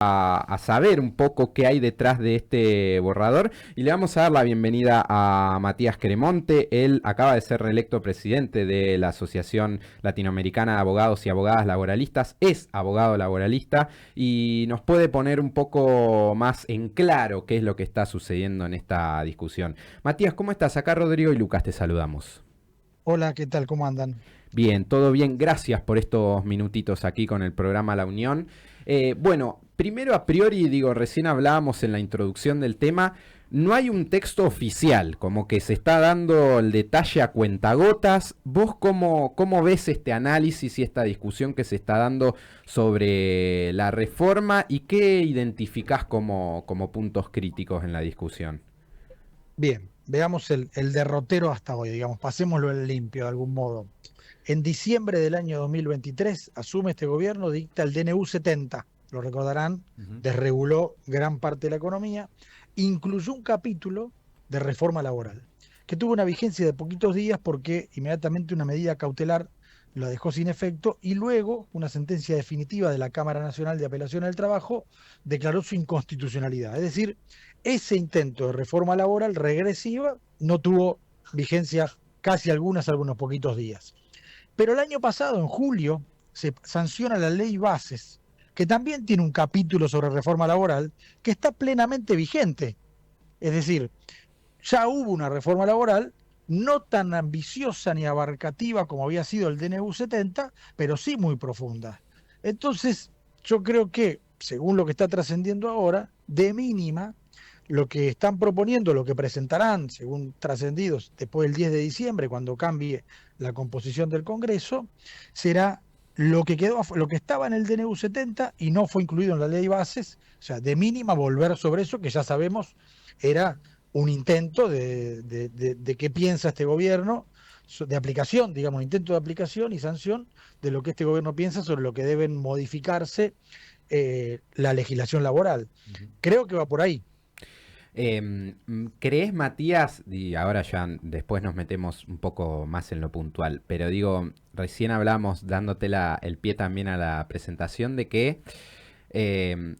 a saber un poco qué hay detrás de este borrador y le vamos a dar la bienvenida a Matías Cremonte. Él acaba de ser reelecto presidente de la Asociación Latinoamericana de Abogados y Abogadas Laboralistas, es abogado laboralista y nos puede poner un poco más en claro qué es lo que está sucediendo en esta discusión. Matías, ¿cómo estás? Acá Rodrigo y Lucas te saludamos. Hola, ¿qué tal? ¿Cómo andan? Bien, todo bien. Gracias por estos minutitos aquí con el programa La Unión. Bueno, primero a priori, digo, recién hablábamos en la introducción del tema, no hay un texto oficial, como que se está dando el detalle a cuentagotas. ¿Vos cómo ves este análisis y esta discusión que se está dando sobre la reforma y qué identificás como puntos críticos en la discusión? Bien, veamos el derrotero hasta hoy, digamos, pasémoslo en limpio de algún modo. En diciembre del año 2023 asume este gobierno, dicta el DNU 70, lo recordarán, Ujú. desreguló gran parte de la economía, incluyó un capítulo de reforma laboral, que tuvo una vigencia de poquitos días porque inmediatamente una medida cautelar la dejó sin efecto y luego una sentencia definitiva de la Cámara Nacional de Apelación al Trabajo declaró su inconstitucionalidad. Es decir, ese intento de reforma laboral regresiva no tuvo vigencia casi algunos poquitos días. Pero el año pasado, en julio, se sanciona la ley Bases, que también tiene un capítulo sobre reforma laboral que está plenamente vigente. Es decir, ya hubo una reforma laboral no tan ambiciosa ni abarcativa como había sido el DNU 70, pero sí muy profunda. Entonces, yo creo que, según lo que está trascendiendo ahora, de mínima, lo que están proponiendo, lo que presentarán, según trascendidos, después del 10 de diciembre, cuando cambie la composición del Congreso, será lo que estaba en el DNU 70 y no fue incluido en la ley bases, o sea, de mínima volver sobre eso que ya sabemos era un intento de qué piensa este gobierno, de aplicación, digamos, intento de aplicación y sanción de lo que este gobierno piensa sobre lo que deben modificarse la legislación laboral. Ujú. Creo que va por ahí. ¿Crees, Matías, y ahora ya después nos metemos un poco más en lo puntual, pero digo, recién hablamos dándote el pie también a la presentación de que eh,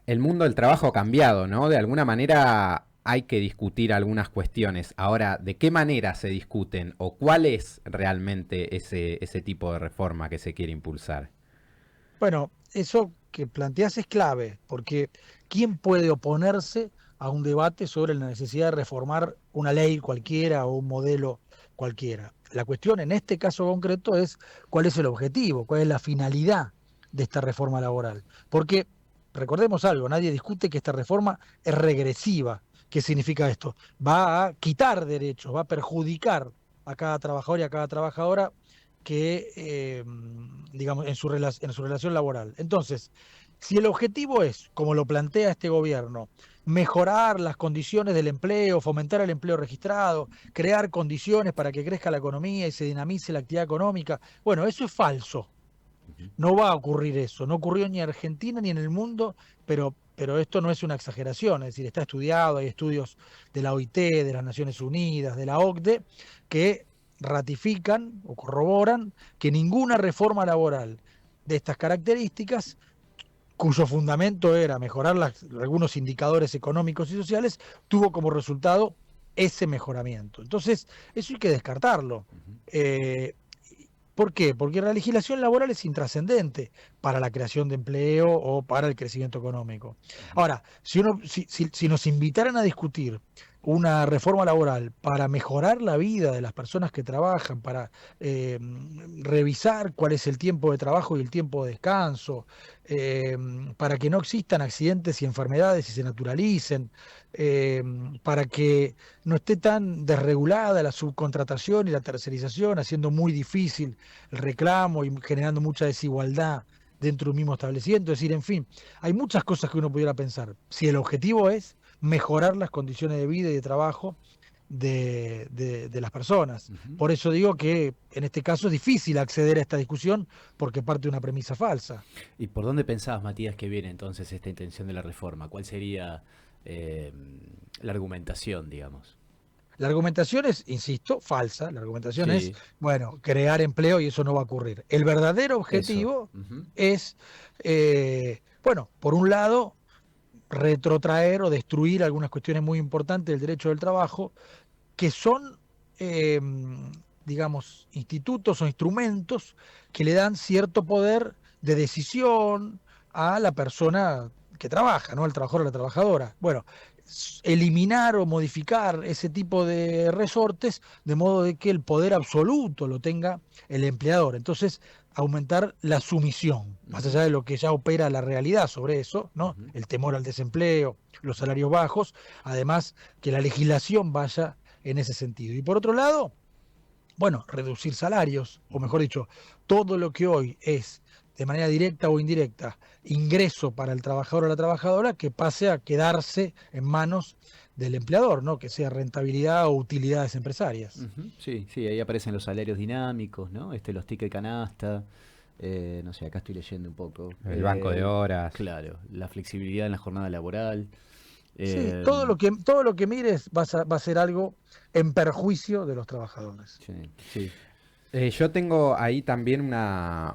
el mundo del trabajo ha cambiado, ¿no? De alguna manera hay que discutir algunas cuestiones. Ahora, ¿de qué manera se discuten o cuál es realmente ese tipo de reforma que se quiere impulsar? Bueno, eso que planteas es clave, porque ¿quién puede oponerse a un debate sobre la necesidad de reformar una ley cualquiera o un modelo cualquiera? La cuestión en este caso concreto es cuál es el objetivo, cuál es la finalidad de esta reforma laboral. Porque recordemos algo, nadie discute que esta reforma es regresiva. ¿Qué significa esto? Va a quitar derechos, va a perjudicar a cada trabajador y a cada trabajadora que, digamos, en su relación laboral. Entonces, si el objetivo es, como lo plantea este gobierno, mejorar las condiciones del empleo, fomentar el empleo registrado, crear condiciones para que crezca la economía y se dinamice la actividad económica, bueno, eso es falso. Ujú. No va a ocurrir eso. No ocurrió ni en Argentina ni en el mundo, pero esto no es una exageración. Es decir, está estudiado, hay estudios de la OIT, de las Naciones Unidas, de la OCDE, que ratifican o corroboran que ninguna reforma laboral de estas características, cuyo fundamento era mejorar algunos indicadores económicos y sociales, tuvo como resultado ese mejoramiento. Entonces, eso hay que descartarlo. Ujú. Eh, ¿Por qué? Porque la legislación laboral es intrascendente para la creación de empleo o para el crecimiento económico. Ujú. Ahora, si nos invitaran a discutir una reforma laboral para mejorar la vida de las personas que trabajan, para revisar cuál es el tiempo de trabajo y el tiempo de descanso, eh, para que no existan accidentes y enfermedades y se naturalicen, eh, para que no esté tan desregulada la subcontratación y la tercerización, haciendo muy difícil el reclamo y generando mucha desigualdad dentro de un mismo establecimiento. Es decir, en fin, hay muchas cosas que uno pudiera pensar. Si el objetivo es mejorar las condiciones de vida y de trabajo de las personas. Ujú. Por eso digo que en este caso es difícil acceder a esta discusión porque parte de una premisa falsa. ¿Y por dónde pensabas, Matías, que viene entonces esta intención de la reforma? ¿Cuál sería eh, la argumentación, digamos? La argumentación es, insisto, falsa. La argumentación es, Sí, bueno, crear empleo y eso no va a ocurrir. El verdadero eso. objetivo Ujú, es, bueno, por un lado, retrotraer o destruir algunas cuestiones muy importantes del derecho del trabajo, que son, eh, digamos, institutos o instrumentos que le dan cierto poder de decisión a la persona que trabaja, ¿no? Al trabajador o la trabajadora. Bueno, eliminar o modificar ese tipo de resortes de modo de que el poder absoluto lo tenga el empleador. Entonces, aumentar la sumisión, más ujú, allá de lo que ya opera la realidad sobre eso, ¿no? ujú, El temor al desempleo, los salarios bajos, además que la legislación vaya en ese sentido. Y por otro lado, bueno, reducir salarios, o ujú. mejor dicho, todo lo que hoy es de manera directa o indirecta ingreso para el trabajador o la trabajadora, que pase a quedarse en manos del empleador, ¿no? Que sea rentabilidad o utilidades empresarias. Ujú, sí, sí, ahí aparecen los salarios dinámicos, ¿no? Los tickets canasta, no sé, acá estoy leyendo un poco. El banco de horas. Claro, la flexibilidad en la jornada laboral. Sí, eh, todo lo que mires va a ser algo en perjuicio de los trabajadores. sí, sí. Yo tengo ahí también una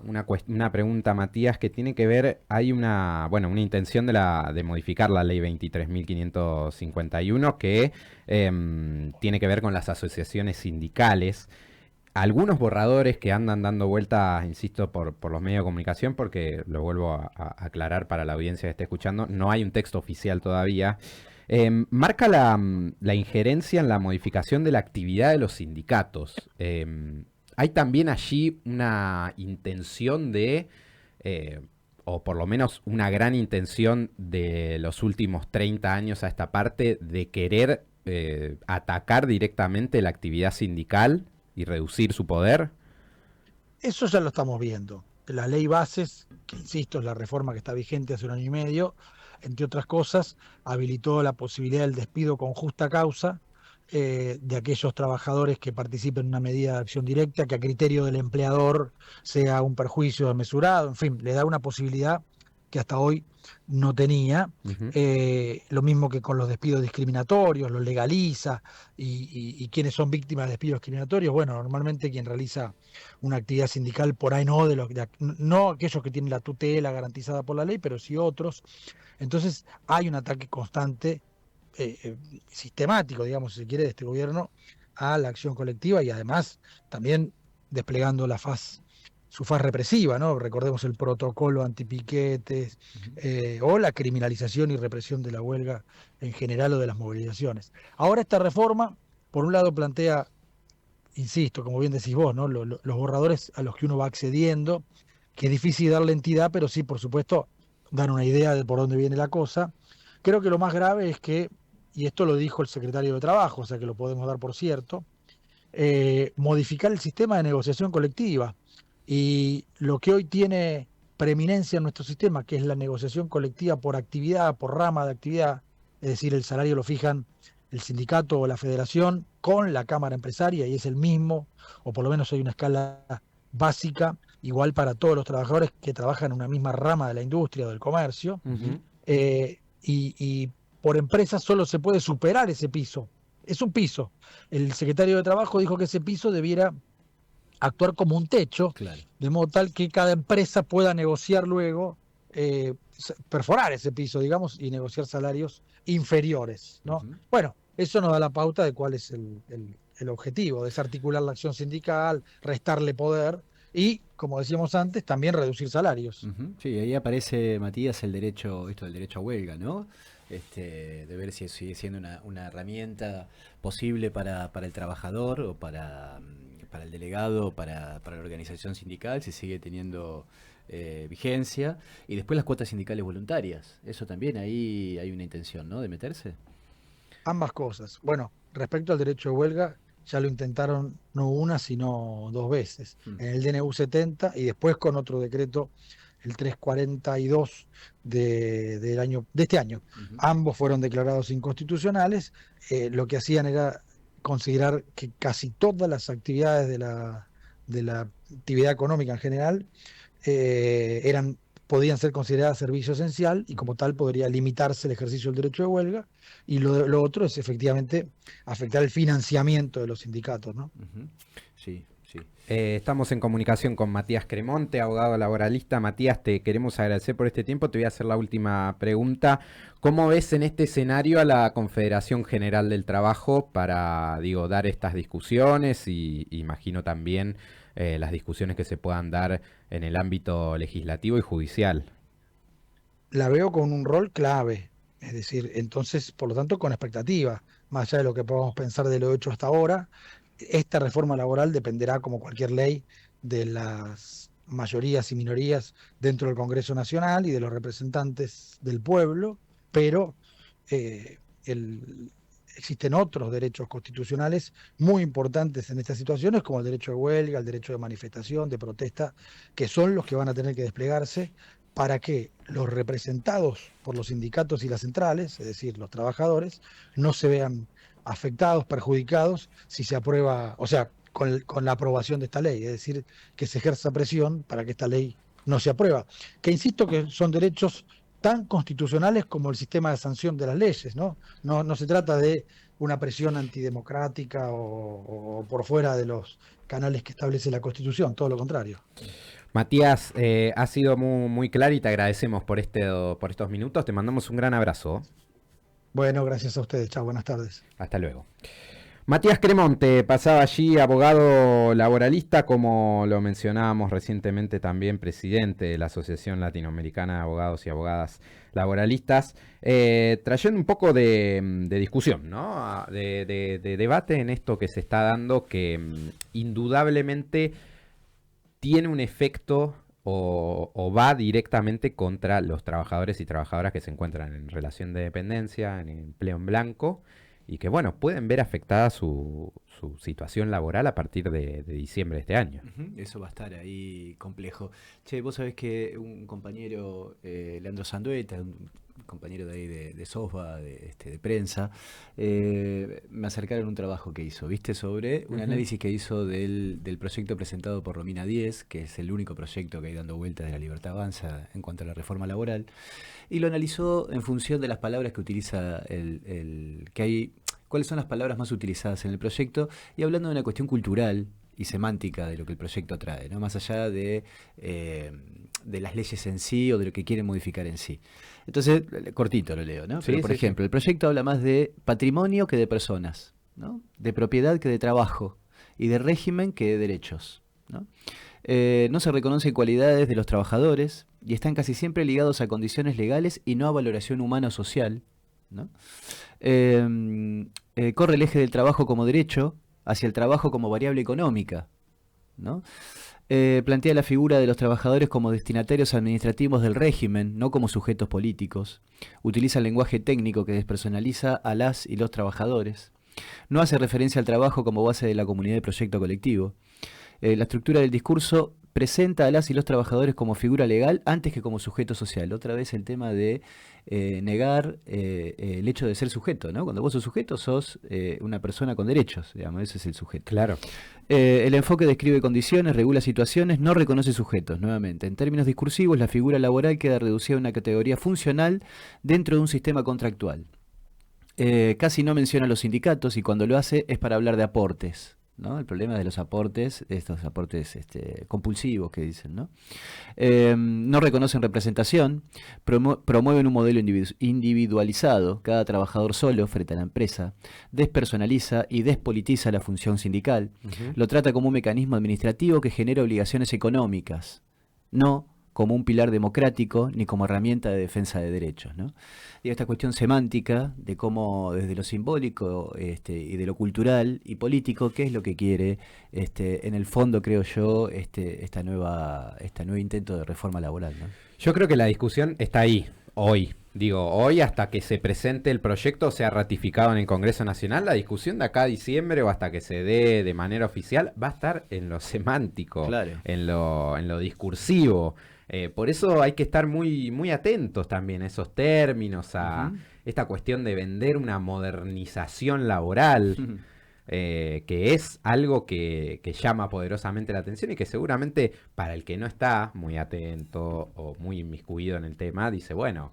pregunta, Matías, que tiene que ver, hay una intención de modificar la ley 23.551 que tiene que ver con las asociaciones sindicales. Algunos borradores que andan dando vueltas, insisto, por los medios de comunicación, porque lo vuelvo a aclarar para la audiencia que esté escuchando, no hay un texto oficial todavía. Marca la injerencia en la modificación de la actividad de los sindicatos. Hay también allí una intención eh, o por lo menos una gran intención de los últimos 30 años a esta parte, de querer atacar directamente la actividad sindical y reducir su poder. Eso ya lo estamos viendo. La ley bases, que insisto, es la reforma que está vigente hace un año y medio, entre otras cosas, habilitó la posibilidad del despido con justa causa de aquellos trabajadores que participen en una medida de acción directa, que a criterio del empleador sea un perjuicio desmesurado, en fin, le da una posibilidad que hasta hoy no tenía. Ujú. Lo mismo que con los despidos discriminatorios, los legaliza, y quienes son víctimas de despidos discriminatorios, bueno, normalmente quien realiza una actividad sindical por ahí no, no aquellos que tienen la tutela garantizada por la ley, pero sí otros. Entonces hay un ataque constante, sistemático, digamos, si se quiere, de este gobierno a la acción colectiva y además también desplegando su faz represiva, ¿no? Recordemos el protocolo antipiquetes Ujú. o la criminalización y represión de la huelga en general o de las movilizaciones. Ahora esta reforma, por un lado, plantea, insisto, como bien decís vos, ¿no? Los borradores a los que uno va accediendo, que es difícil darle entidad, pero sí, por supuesto, dar una idea de por dónde viene la cosa. Creo que lo más grave es que, y esto lo dijo el secretario de Trabajo, o sea que lo podemos dar por cierto, modificar el sistema de negociación colectiva. Y lo que hoy tiene preeminencia en nuestro sistema, que es la negociación colectiva por actividad, por rama de actividad, es decir, el salario lo fijan el sindicato o la federación con la cámara empresaria y es el mismo, o por lo menos hay una escala básica, igual para todos los trabajadores que trabajan en una misma rama de la industria o del comercio, Ujú. y por empresa solo se puede superar ese piso. Es un piso. El secretario de Trabajo dijo que ese piso debiera actuar como un techo, Claro. de modo tal que cada empresa pueda negociar luego, perforar ese piso, digamos, y negociar salarios inferiores, ¿no? Ujú. Bueno, eso nos da la pauta de cuál es el objetivo: desarticular la acción sindical, restarle poder y, como decíamos antes, también reducir salarios. Ujú, sí, ahí aparece, Matías, el derecho, esto del derecho a huelga, ¿no? De ver si sigue siendo una herramienta posible para el trabajador o para el delegado, para la organización sindical, si sigue teniendo vigencia. Y después las cuotas sindicales voluntarias. Eso también ahí hay una intención, ¿no? De meterse. Ambas cosas. Bueno, respecto al derecho de huelga, ya lo intentaron no una, sino dos veces. Mm, En el DNU 70 y después con otro decreto, el 342 de este año. ujú, Ambos fueron declarados inconstitucionales. Lo que hacían era considerar que casi todas las actividades de la actividad económica en general eran podían ser consideradas servicio esencial y como tal podría limitarse el ejercicio del derecho de huelga. Y lo otro es efectivamente afectar el financiamiento de los sindicatos, ¿no? Ujú. Sí, sí. Estamos en comunicación con Matías Cremonte, abogado laboralista. Matías, te queremos agradecer por este tiempo. Te voy a hacer la última pregunta. ¿Cómo ves en este escenario a la Confederación General del Trabajo para, dar estas discusiones y imagino también las discusiones que se puedan dar en el ámbito legislativo y judicial? La veo con un rol clave, es decir, entonces, por lo tanto, con expectativa, más allá de lo que podamos pensar de lo hecho hasta ahora, esta reforma laboral dependerá, como cualquier ley, de las mayorías y minorías dentro del Congreso Nacional y de los representantes del pueblo, pero eh, el- existen otros derechos constitucionales muy importantes en estas situaciones, como el derecho de huelga, el derecho de manifestación, de protesta, que son los que van a tener que desplegarse para que los representados por los sindicatos y las centrales, es decir, los trabajadores, no se vean afectados, perjudicados, si se aprueba, o sea, con la aprobación de esta ley, es decir, que se ejerza presión para que esta ley no se aprueba. Que insisto que son derechos tan constitucionales como el sistema de sanción de las leyes, ¿no? No se trata de una presión antidemocrática o por fuera de los canales que establece la Constitución, todo lo contrario. Matías, ha sido muy, muy claro y te agradecemos por estos minutos. Te mandamos un gran abrazo. Bueno, gracias a ustedes. Chao, buenas tardes. Hasta luego. Matías Cremonte pasaba allí, abogado laboralista, como lo mencionábamos recientemente, también presidente de la Asociación Latinoamericana de Abogados y Abogadas Laboralistas, trayendo un poco de discusión, ¿no? De debate en esto que se está dando, que indudablemente tiene un efecto o va directamente contra los trabajadores y trabajadoras que se encuentran en relación de dependencia, en empleo en blanco, y que, bueno, pueden ver afectada su situación laboral a partir de diciembre de este año. Ujú. Eso va a estar ahí complejo. Che, vos sabés que un compañero, Leandro Sandueta, un compañero de ahí de SOSBA, de prensa, me acercaron un trabajo que hizo, ¿viste? Sobre un análisis que hizo del proyecto presentado por Romina Díez, que es el único proyecto que hay dando vueltas de La Libertad Avanza en cuanto a la reforma laboral, y lo analizó en función de las palabras que utiliza que hay, cuáles son las palabras más utilizadas en el proyecto, y hablando de una cuestión cultural y semántica de lo que el proyecto trae, ¿no? Más allá de las leyes en sí o de lo que quieren modificar en sí. Entonces, cortito lo leo, ¿no? Sí, Pero, por sí, ejemplo, el proyecto habla más de patrimonio que de personas, ¿no? De propiedad que de trabajo, y de régimen que de derechos, ¿no? No se reconocen cualidades de los trabajadores y están casi siempre ligados a condiciones legales y no a valoración humana o social, ¿no? Corre el eje del trabajo como derecho hacia el trabajo como variable económica, ¿no? Plantea la figura de los trabajadores como destinatarios administrativos del régimen, no como sujetos políticos. Utiliza el lenguaje técnico que despersonaliza a las y los trabajadores. No hace referencia al trabajo como base de la comunidad de proyecto colectivo. La estructura del discurso presenta a las y los trabajadores como figura legal antes que como sujeto social. Otra vez el tema de negar el hecho de ser sujeto, ¿no? Cuando vos sos sujeto, sos una persona con derechos, digamos, ese es el sujeto. Claro. El enfoque describe condiciones, regula situaciones, no reconoce sujetos, nuevamente. En términos discursivos, la figura laboral queda reducida a una categoría funcional dentro de un sistema contractual. Casi no menciona los sindicatos y cuando lo hace es para hablar de aportes, ¿no? El problema de los aportes, estos aportes compulsivos que dicen, ¿no? No reconocen representación, promueven un modelo individualizado, cada trabajador solo frente a la empresa, despersonaliza y despolitiza la función sindical, lo trata como un mecanismo administrativo que genera obligaciones económicas, no como un pilar democrático ni como herramienta de defensa de derechos, ¿no? Y esta cuestión semántica de cómo desde lo simbólico y de lo cultural y político, qué es lo que quiere en el fondo, creo yo, esta nueva intento de reforma laboral, ¿no? Yo creo que la discusión está ahí, hoy. Digo, hoy hasta que se presente el proyecto, sea ratificado en el Congreso Nacional, la discusión de acá a diciembre o hasta que se dé de manera oficial va a estar en lo semántico, claro, en lo discursivo. Por eso hay que estar muy, muy atentos también a esos términos, a esta cuestión de vender una modernización laboral. que es algo que llama poderosamente la atención y que seguramente para el que no está muy atento o muy inmiscuido en el tema, dice, bueno,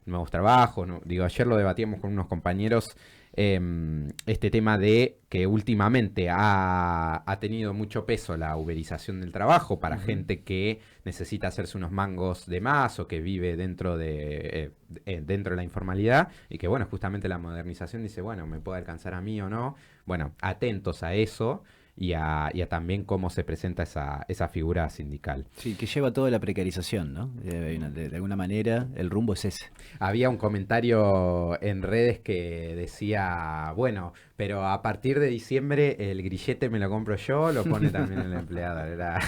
nuevos trabajos, digo, ayer lo debatíamos con unos compañeros, este tema de que últimamente ha tenido mucho peso la uberización del trabajo para gente que necesita hacerse unos mangos de más o que vive dentro de la informalidad y que, bueno, justamente la modernización dice, bueno, me puede alcanzar a mí o no. Bueno, atentos a eso y a también cómo se presenta esa figura sindical. Sí, que lleva toda la precarización, ¿no? De alguna manera, el rumbo es ese. Había un comentario en redes que decía, bueno, pero a partir de diciembre el grillete me lo compro yo, lo pone también el empleado. Era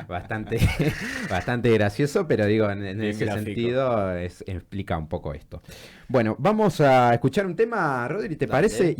bastante gracioso, pero digo, en ese gráfico. sentido explica un poco esto. Bueno, vamos a escuchar un tema, Rodri, ¿te parece?